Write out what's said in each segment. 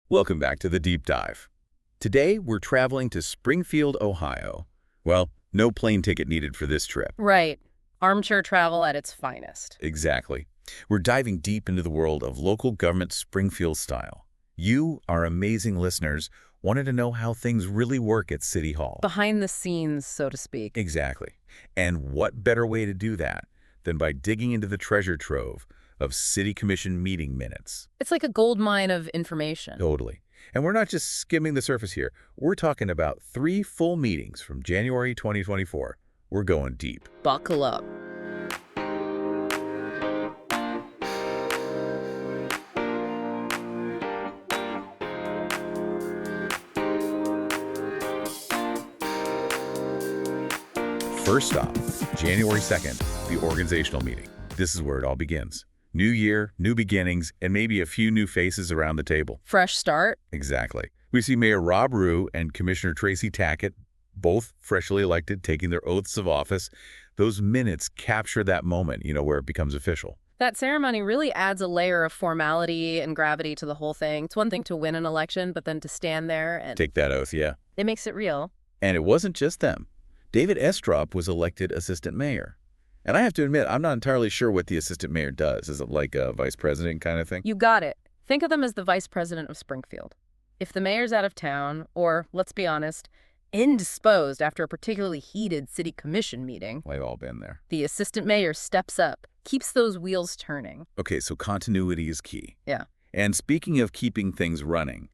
Welcome back to the Deep Dive. Today, we're traveling to Springfield, Ohio. Well, no plane ticket needed for this trip. Right. Armchair travel at its finest. Exactly. We're diving deep into the world of local government Springfield style. You, our amazing listeners, wanted to know how things really work at City Hall. Behind the scenes, so to speak. Exactly. And what better way to do that than by digging into the treasure trove of City Commission meeting minutes? It's like a gold mine of information. Totally. And we're not just skimming the surface here. We're talking about 3 full meetings from January 2024. We're going deep. Buckle up. First stop, January 2nd, the organizational meeting. This is where it all begins. New year, new beginnings, and maybe a few new faces around the table. Fresh start. Exactly. We see Mayor Rob Rue and Commissioner Tracy Tackett, both freshly elected, taking their oaths of office. Those minutes capture that moment, where it becomes official. That ceremony really adds a layer of formality and gravity to the whole thing. It's one thing to win an election, but then to stand there and... Take that oath, yeah. It makes it real. And it wasn't just them. David Estrop was elected assistant mayor. And I have to admit, I'm not entirely sure what the assistant mayor does. Is it like a vice president kind of thing? You got it. Think of them as the vice president of Springfield. If the mayor's out of town, or, let's be honest, indisposed after a particularly heated city commission meeting, We've all been there. the assistant mayor steps up, keeps those wheels turning. Okay, so continuity is key. Yeah. And speaking of keeping things running,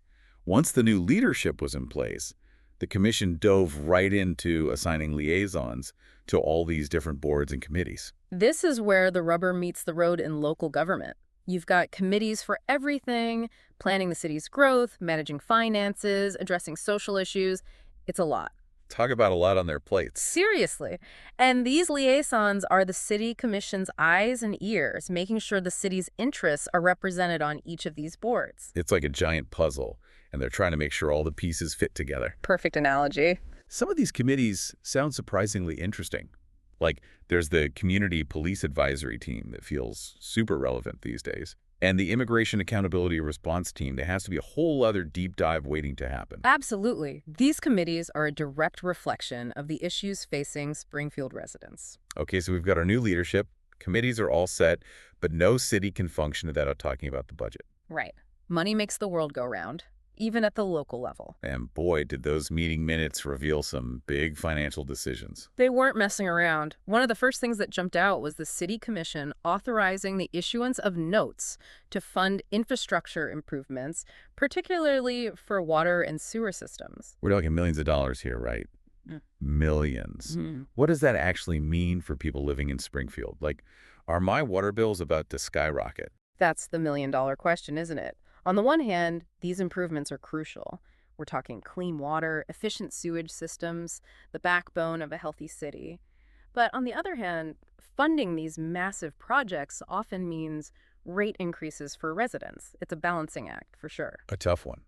once the new leadership was in place, the commission dove right into assigning liaisons to all these different boards and committees. This is where the rubber meets the road in local government. You've got committees for everything, planning the city's growth, managing finances, addressing social issues. It's a lot. Talk about a lot on their plates. Seriously. And these liaisons are the city commission's eyes and ears, making sure the city's interests are represented on each of these boards. It's like a giant puzzle, and they're trying to make sure all the pieces fit together. Perfect analogy. Some of these committees sound surprisingly interesting. Like, there's the Community Police Advisory Team that feels super relevant these days. And the Immigration Accountability Response Team, there has to be a whole other deep dive waiting to happen. Absolutely. These committees are a direct reflection of the issues facing Springfield residents. Okay, so we've got our new leadership. Committees are all set, but no city can function without talking about the budget. Right. Money makes the world go round, even at the local level. And boy, did those meeting minutes reveal some big financial decisions. They weren't messing around. One of the first things that jumped out was the City Commission authorizing the issuance of notes to fund infrastructure improvements, particularly for water and sewer systems. We're talking millions of dollars here, right? Millions. What does that actually mean for people living in Springfield? Like, are my water bills about to skyrocket? That's the million-dollar question, isn't it? On the one hand, these improvements are crucial. We're talking clean water, efficient sewage systems, the backbone of a healthy city. But on the other hand, funding these massive projects often means rate increases for residents. It's a balancing act, for sure. A tough one.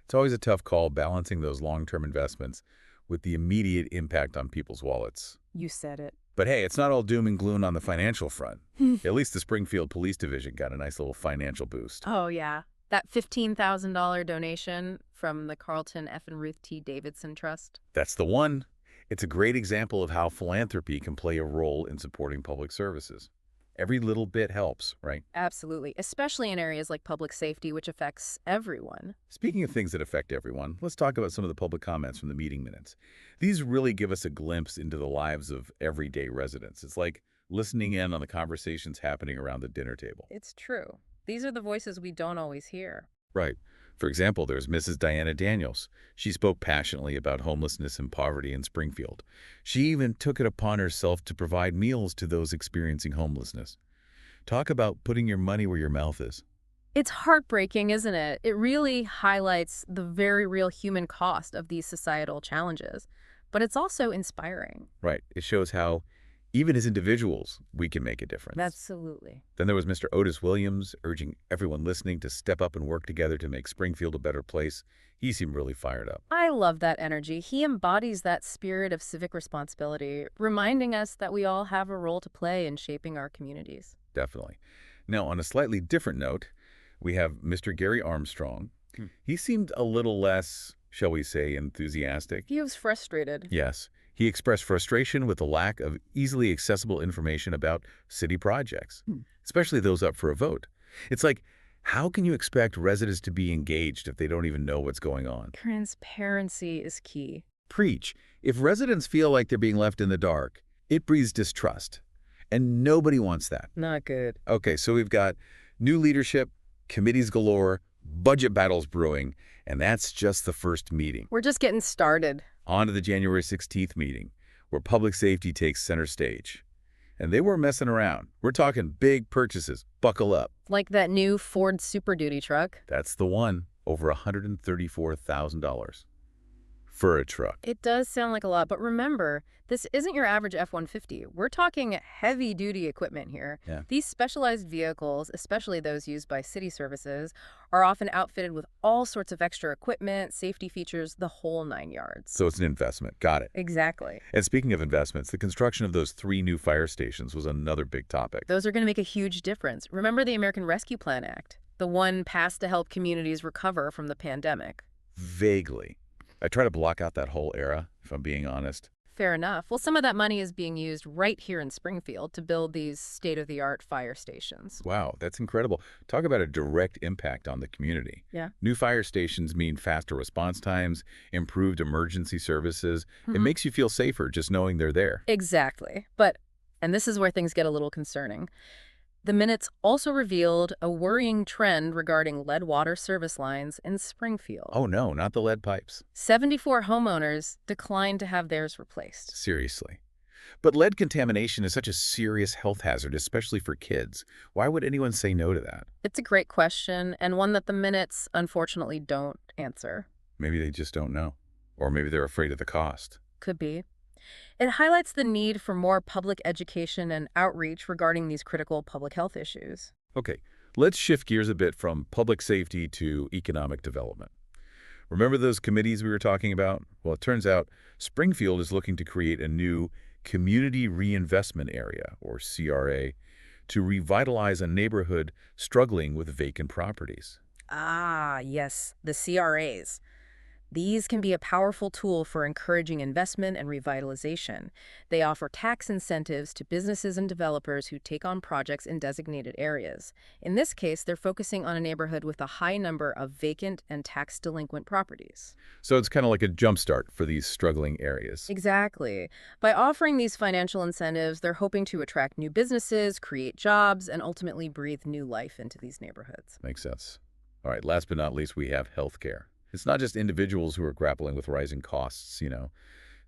It's always a tough call balancing those long-term investments with the immediate impact on people's wallets. You said it. But hey, it's not all doom and gloom on the financial front. At least the Springfield Police Division got a nice little financial boost. Oh, yeah. That $15,000 donation from the Carlton F. and Ruth T. Davidson Trust. That's the one. It's a great example of how philanthropy can play a role in supporting public services. Every little bit helps, right? Absolutely, especially in areas like public safety, which affects everyone. Speaking of things that affect everyone, let's talk about some of the public comments from the meeting minutes. These really give us a glimpse into the lives of everyday residents. It's like listening in on the conversations happening around the dinner table. It's true. These are the voices we don't always hear. Right. For example, there's Mrs. Diana Daniels. She spoke passionately about homelessness and poverty in Springfield. She even took it upon herself to provide meals to those experiencing homelessness. Talk about putting your money where your mouth is. It's heartbreaking, isn't it? It really highlights the very real human cost of these societal challenges. But it's also inspiring. Right. It shows how, even as individuals, we can make a difference. Absolutely. Then there was Mr. Otis Williams urging everyone listening to step up and work together to make Springfield a better place. He seemed really fired up. I love that energy. He embodies that spirit of civic responsibility, reminding us that we all have a role to play in shaping our communities. Definitely. Now, on a slightly different note, we have Mr. Gary Armstrong. He seemed a little less, shall we say, enthusiastic. He was frustrated. Yes, he expressed frustration with the lack of easily accessible information about city projects, especially those up for a vote. It's like, how can you expect residents to be engaged if they don't even know what's going on? Transparency is key. Preach. If residents feel like they're being left in the dark, it breeds distrust. And nobody wants that. Not good. Okay, so we've got new leadership, committees galore, budget battles brewing, and that's just the first meeting. We're just getting started. On to the January 16th meeting, where public safety takes center stage. And they weren't messing around. We're talking big purchases. Buckle up. Like that new Ford Super Duty truck. That's the one, over $134,000 for a truck. It does sound like a lot, but remember, this isn't your average F-150. We're talking heavy-duty equipment here. Yeah. These specialized vehicles, especially those used by city services, are often outfitted with all sorts of extra equipment, safety features, the whole 9 yards. So it's an investment. Got it. Exactly. And speaking of investments, the construction of those 3 new fire stations was another big topic. Those are going to make a huge difference. Remember the American Rescue Plan Act, the one passed to help communities recover from the pandemic. Vaguely. I try to block out that whole era, if I'm being honest. Fair enough. Well, some of that money is being used right here in Springfield to build these state-of-the-art fire stations. Wow, that's incredible. Talk about a direct impact on the community. Yeah. New fire stations mean faster response times, improved emergency services. It makes you feel safer just knowing they're there. Exactly. But, and this is where things get a little concerning, the minutes also revealed a worrying trend regarding lead water service lines in Springfield. Oh no, not the lead pipes. 74 homeowners declined to have theirs replaced. Seriously. But lead contamination is such a serious health hazard, especially for kids. Why would anyone say no to that? It's a great question, and one that the minutes unfortunately don't answer. Maybe they just don't know. Or maybe they're afraid of the cost. Could be. It highlights the need for more public education and outreach regarding these critical public health issues. Okay, let's shift gears a bit from public safety to economic development. Remember those committees we were talking about? Well, it turns out Springfield is looking to create a new Community Reinvestment Area, or CRA, to revitalize a neighborhood struggling with vacant properties. Ah, yes, the CRAs. These can be a powerful tool for encouraging investment and revitalization. They offer tax incentives to businesses and developers who take on projects in designated areas. In this case, they're focusing on a neighborhood with a high number of vacant and tax-delinquent properties. So it's kind of like a jumpstart for these struggling areas. Exactly. By offering these financial incentives, they're hoping to attract new businesses, create jobs, and ultimately breathe new life into these neighborhoods. Makes sense. All right, last but not least, we have healthcare. It's not just individuals who are grappling with rising costs, you know.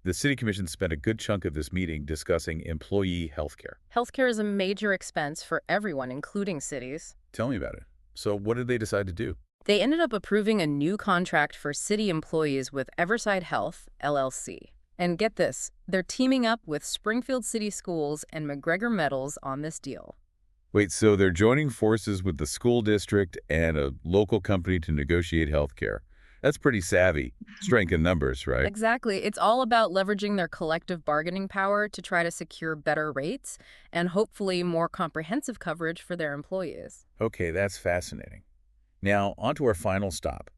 The City Commission spent a good chunk of this meeting discussing employee healthcare. Healthcare is a major expense for everyone, including cities. Tell me about it. So what did they decide to do? They ended up approving a new contract for city employees with Everside Health, LLC. And get this, they're teaming up with Springfield City Schools and McGregor Metals on this deal. Wait, so they're joining forces with the school district and a local company to negotiate healthcare. That's pretty savvy. Strength in numbers, right? Exactly. It's all about leveraging their collective bargaining power to try to secure better rates and hopefully more comprehensive coverage for their employees. Okay, that's fascinating. Now, on to our final stop,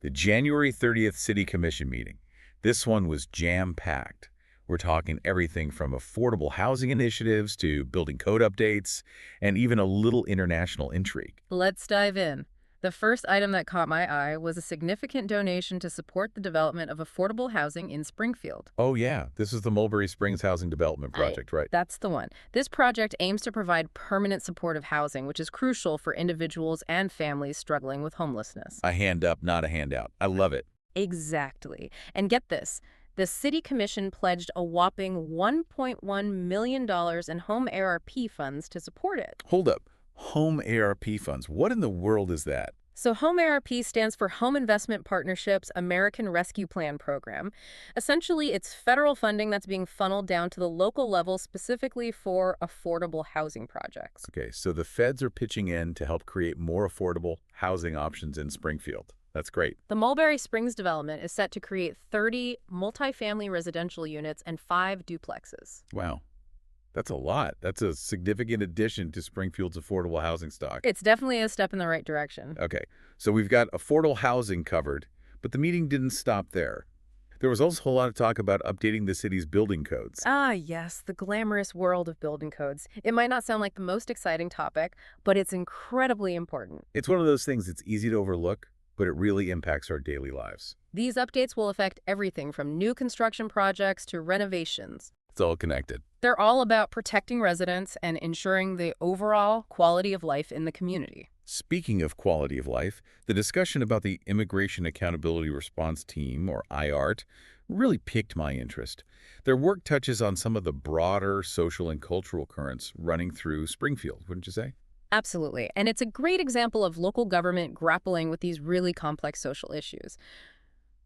the January 30th City Commission meeting. This one was jam-packed. We're talking everything from affordable housing initiatives to building code updates and even a little international intrigue. Let's dive in. The first item that caught my eye was a significant donation to support the development of affordable housing in Springfield. Oh yeah, this is the Mulberry Springs Housing Development Project, right? That's the one. This project aims to provide permanent supportive housing, which is crucial for individuals and families struggling with homelessness. A hand up, not a handout. I love it. Exactly. And get this. The City Commission pledged a whopping $1.1 million in home ARP funds to support it. Hold up. Home ARP funds. What in the world is that? So Home ARP stands for Home Investment Partnership's American Rescue Plan program. Essentially, it's federal funding that's being funneled down to the local level specifically for affordable housing projects. Okay, so the feds are pitching in to help create more affordable housing options in Springfield. That's great. The Mulberry Springs development is set to create 30 multifamily residential units and 5 duplexes. Wow. That's a lot. That's a significant addition to Springfield's affordable housing stock. It's definitely a step in the right direction. Okay, so we've got affordable housing covered, but the meeting didn't stop there. There was also a whole lot of talk about updating the city's building codes. Ah, yes, the glamorous world of building codes. It might not sound like the most exciting topic, but it's incredibly important. It's one of those things that's easy to overlook, but it really impacts our daily lives. These updates will affect everything from new construction projects to renovations. It's all connected. They're all about protecting residents and ensuring the overall quality of life in the community. Speaking of quality of life, the discussion about the Immigration Accountability Response Team, or IART, really piqued my interest. Their work touches on some of the broader social and cultural currents running through Springfield, wouldn't you say? Absolutely. And it's a great example of local government grappling with these really complex social issues.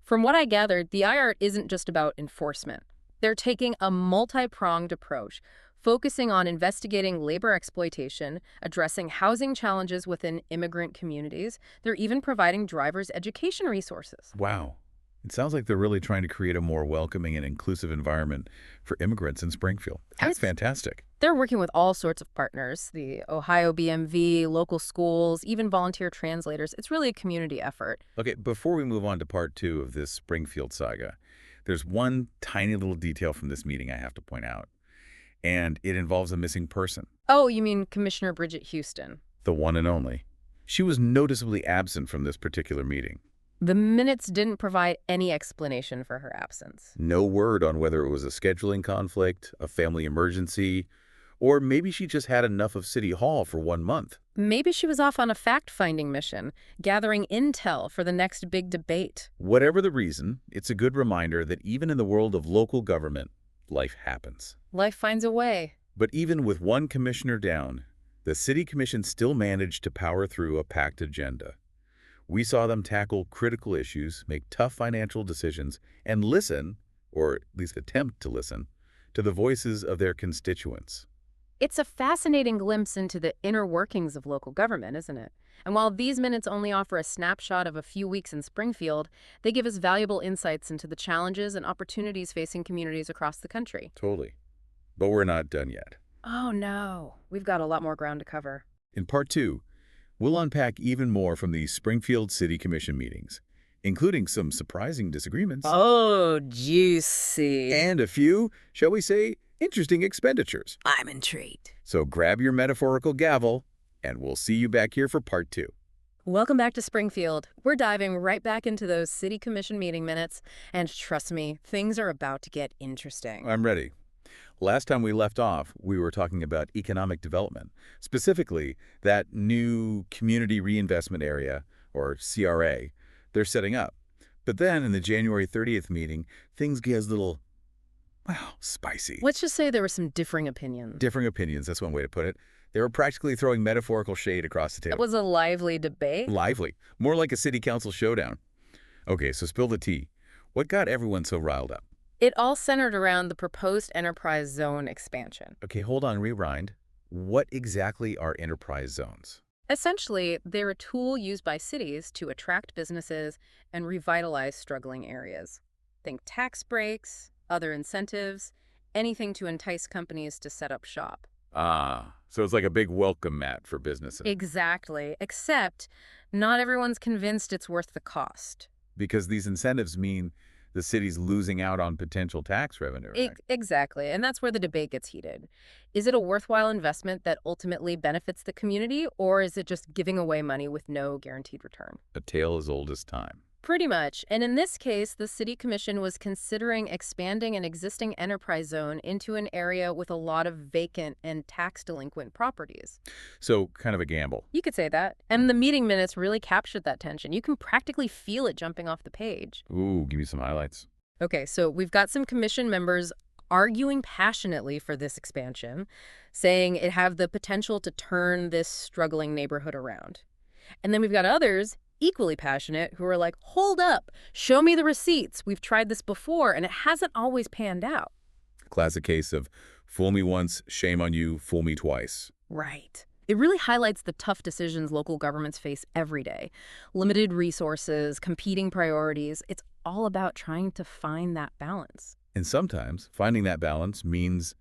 From what I gathered, the IART isn't just about enforcement. They're taking a multi-pronged approach, focusing on investigating labor exploitation, addressing housing challenges within immigrant communities. They're even providing drivers education resources. Wow. It sounds like they're really trying to create a more welcoming and inclusive environment for immigrants in Springfield. That's fantastic. They're working with all sorts of partners, the Ohio BMV, local schools, even volunteer translators. It's really a community effort. Okay, before we move on to part 2 of this Springfield saga, there's one tiny little detail from this meeting I have to point out, and it involves a missing person, Oh, you mean Commissioner Bridget Houston. the one and only. She was noticeably absent from this particular meeting. The minutes didn't provide any explanation for her absence. No word on whether it was a scheduling conflict, a family emergency, or maybe she just had enough of City Hall for 1 month. Maybe she was off on a fact-finding mission, gathering intel for the next big debate. Whatever the reason, it's a good reminder that even in the world of local government, life happens. Life finds a way. But even with one commissioner down, the City Commission still managed to power through a packed agenda. We saw them tackle critical issues, make tough financial decisions, and listen, or at least attempt to listen, to the voices of their constituents. It's a fascinating glimpse into the inner workings of local government, isn't it? And while these minutes only offer a snapshot of a few weeks in Springfield, they give us valuable insights into the challenges and opportunities facing communities across the country. Totally. But we're not done yet. Oh no, we've got a lot more ground to cover. In part 2, we'll unpack even more from the Springfield City Commission meetings, including some surprising disagreements Oh, juicy. and a few, shall we say, interesting expenditures. I'm intrigued. So grab your metaphorical gavel, and we'll see you back here for part 2. Welcome back to Springfield. We're diving right back into those city commission meeting minutes, and trust me, things are about to get interesting. I'm ready. Last time we left off, we were talking about economic development, specifically that new community reinvestment area, or CRA, they're setting up. But then in the January 30th meeting, things get a little, well, spicy. Let's just say there were some differing opinions. Differing opinions, that's one way to put it. They were practically throwing metaphorical shade across the It table. was a lively debate. Lively. More like a city council showdown. Okay, so spill the tea. What got everyone so riled up? It all centered around the proposed enterprise zone expansion. Okay, hold on, rewind. What exactly are enterprise zones? Essentially, they're a tool used by cities to attract businesses and revitalize struggling areas. Think tax breaks, other incentives, anything to entice companies to set up shop. Ah, so it's like a big welcome mat for businesses. Exactly, except not everyone's convinced it's worth the cost. Because these incentives mean the city's losing out on potential tax revenue, right? Exactly, and that's where the debate gets heated. Is it a worthwhile investment that ultimately benefits the community, or is it just giving away money with no guaranteed return? A tale as old as time. Pretty much. And in this case, the City Commission was considering expanding an existing enterprise zone into an area with a lot of vacant and tax-delinquent properties. So kind of a gamble. You could say that. And the meeting minutes really captured that tension. You can practically feel it jumping off the page. Ooh, give me some highlights. Okay, so we've got some commission members arguing passionately for this expansion, saying it have the potential to turn this struggling neighborhood around. And then we've got others equally passionate who are like, hold up, show me the receipts. We've tried this before and it hasn't always panned out. Classic case of fool me once, shame on you, fool me twice. Right. It really highlights the tough decisions local governments face every day. Limited resources, competing priorities. It's all about trying to find that balance. And sometimes finding that balance means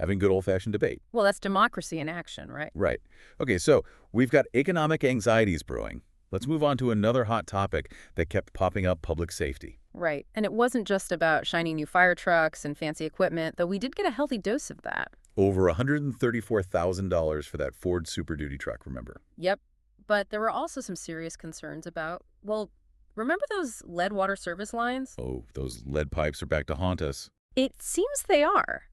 having good old-fashioned debate. Well, that's democracy in action, right? Right. Okay, so we've got economic anxieties brewing. Let's move on to another hot topic that kept popping up: public safety. Right. And it wasn't just about shiny new fire trucks and fancy equipment, though we did get a healthy dose of that. Over $134,000 for that Ford Super Duty truck, remember? Yep. But there were also some serious concerns about, well, remember those lead water service lines? Oh, those lead pipes are back to haunt us. It seems they are.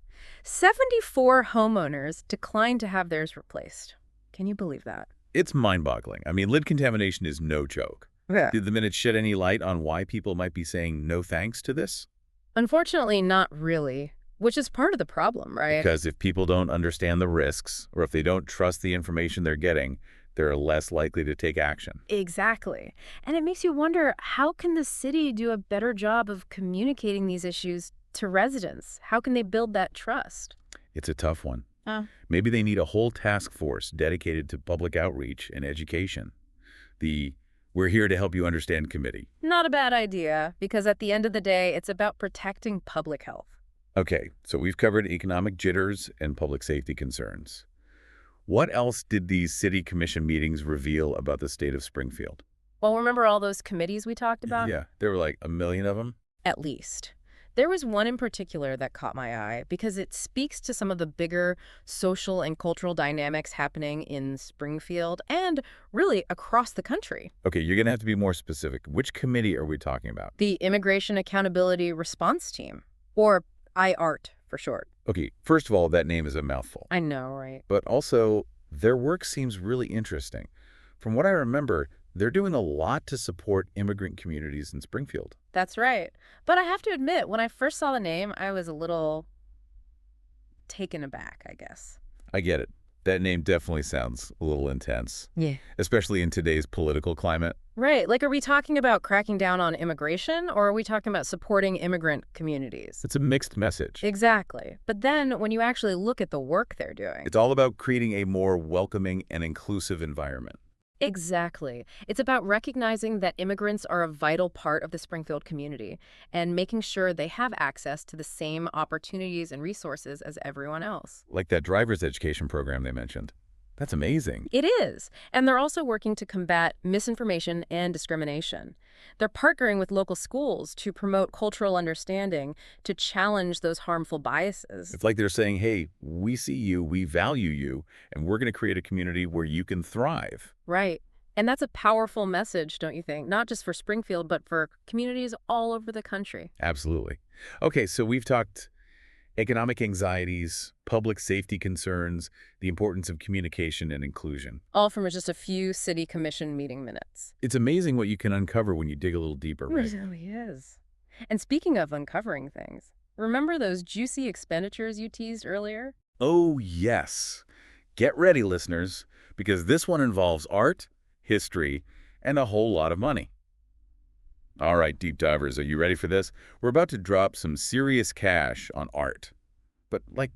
74 homeowners declined to have theirs replaced. Can you believe that? It's mind-boggling. I mean, lead contamination is no joke. Yeah. Did the minute shed any light on why people might be saying no thanks to this? Unfortunately, not really, which is part of the problem, right? Because if people don't understand the risks, or if they don't trust the information they're getting, they're less likely to take action. Exactly. And it makes you wonder, how can the city do a better job of communicating these issues to residents? How can they build that trust? It's a tough one. Oh. Maybe they need a whole task force dedicated to public outreach and education. The "We're here to help you understand" committee. Not a bad idea, because at the end of the day, it's about protecting public health. Okay, so we've covered economic jitters and public safety concerns. What else did these city commission meetings reveal about the state of Springfield? Well, remember all those committees we talked about? Yeah, there were like a million of them. At least. There was one in particular that caught my eye because it speaks to some of the bigger social and cultural dynamics happening in Springfield and really across the country. Okay, you're going to have to be more specific. Which committee are we talking about? The Immigration Accountability Response Team, or IART for short. Okay, first of all, that name is a mouthful. I know, right? But also, their work seems really interesting. From what I remember, they're doing a lot to support immigrant communities in Springfield. That's right. But I have to admit, when I first saw the name, I was a little taken aback, I guess. I get it. That name definitely sounds a little intense, Yeah. especially in today's political climate. Right. Like, are we talking about cracking down on immigration, or are we talking about supporting immigrant communities? It's a mixed message. Exactly. But then when you actually look at the work they're doing. It's all about creating a more welcoming and inclusive environment. Exactly. It's about recognizing that immigrants are a vital part of the Springfield community and making sure they have access to the same opportunities and resources as everyone else. Like that driver's education program they mentioned. That's amazing. It is. And they're also working to combat misinformation and discrimination. They're partnering with local schools to promote cultural understanding, to challenge those harmful biases. It's like they're saying, hey, we see you, we value you, and we're going to create a community where you can thrive. Right. And that's a powerful message, don't you think? Not just for Springfield, but for communities all over the country. Absolutely. Okay, so we've talked economic anxieties, public safety concerns, the importance of communication and inclusion. All from just a few city commission meeting minutes. It's amazing what you can uncover when you dig a little deeper, right? It really is. And speaking of uncovering things, remember those juicy expenditures you teased earlier? Oh, yes. Get ready, listeners, because this one involves art, history, and a whole lot of money. All right, deep divers, are you ready for this? We're about to drop some serious cash on art, but like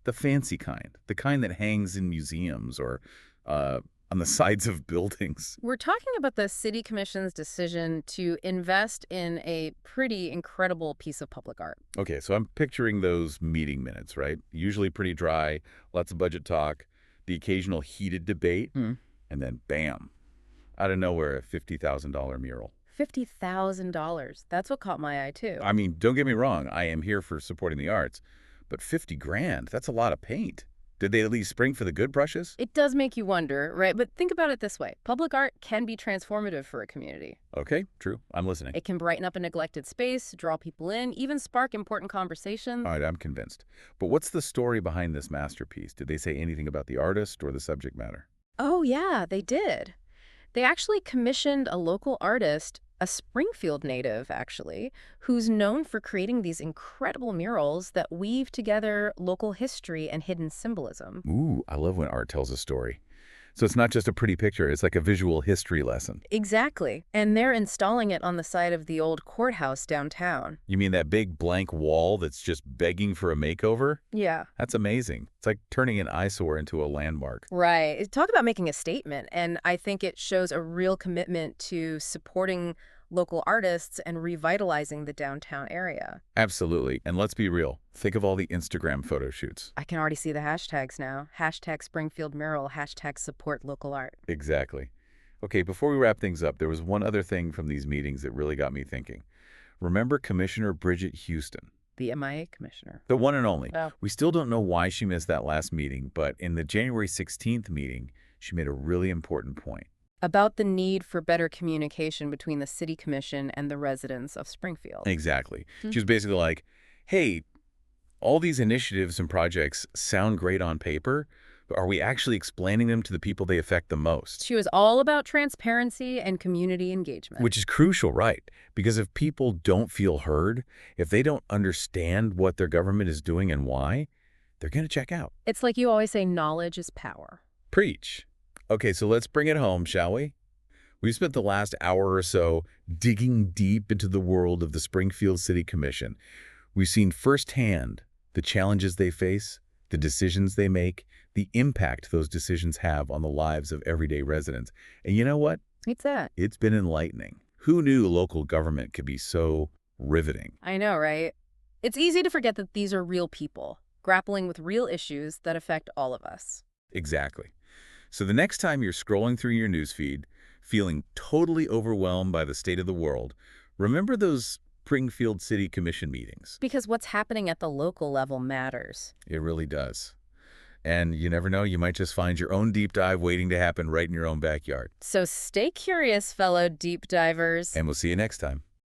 the fancy kind, the kind that hangs in museums or on the sides of buildings. We're talking about the City Commission's decision to invest in a pretty incredible piece of public art. Okay, so I'm picturing those meeting minutes, right? Usually pretty dry, lots of budget talk, the occasional heated debate, and then bam, out of nowhere, a $50,000 mural. $50,000. That's what caught my eye, too. I mean, don't get me wrong, I am here for supporting the arts, but 50 grand, that's a lot of paint. Did they at least spring for the good brushes? It does make you wonder, right? But think about it this way. Public art can be transformative for a community. Okay, true. I'm listening. It can brighten up a neglected space, draw people in, even spark important conversations. All right, I'm convinced. But what's the story behind this masterpiece? Did they say anything about the artist or the subject matter? Oh, yeah, they did. They actually commissioned a local artist, a Springfield native, actually, who's known for creating these incredible murals that weave together local history and hidden symbolism. Ooh, I love when art tells a story. So it's not just a pretty picture, it's like a visual history lesson. Exactly. And they're installing it on the side of the old courthouse downtown. You mean that big blank wall that's just begging for a makeover? Yeah. That's amazing. It's like turning an eyesore into a landmark. Right. Talk about making a statement. And I think it shows a real commitment to supporting local artists, and revitalizing the downtown area. Absolutely. And let's be real. Think of all the Instagram photo shoots. I can already see the hashtags now. Hashtag Springfield mural, hashtag support local art. Exactly. Okay, before we wrap things up, there was one other thing from these meetings that really got me thinking. Remember Commissioner Bridget Houston? The MIA commissioner. The one and only. Oh. We still don't know why she missed that last meeting, but in the January 16th meeting, she made a really important point. About the need for better communication between the city commission and the residents of Springfield. Exactly. She was basically like, hey, all these initiatives and projects sound great on paper, but are we actually explaining them to the people they affect the most? She was all about transparency and community engagement. Which is crucial, right? Because if people don't feel heard, if they don't understand what their government is doing and why, they're going to check out. It's like you always say, knowledge is power. Preach. Okay, so let's bring it home, shall we? We've spent the last hour or so digging deep into the world of the Springfield City Commission. We've seen firsthand the challenges they face, the decisions they make, the impact those decisions have on the lives of everyday residents. And you know what? What's that? It's been enlightening. Who knew local government could be so riveting? I know, right? It's easy to forget that these are real people, grappling with real issues that affect all of us. Exactly. So the next time you're scrolling through your newsfeed, feeling totally overwhelmed by the state of the world, remember those Springfield City Commission meetings. Because what's happening at the local level matters. It really does. And you never know, you might just find your own deep dive waiting to happen right in your own backyard. So stay curious, fellow deep divers. And we'll see you next time.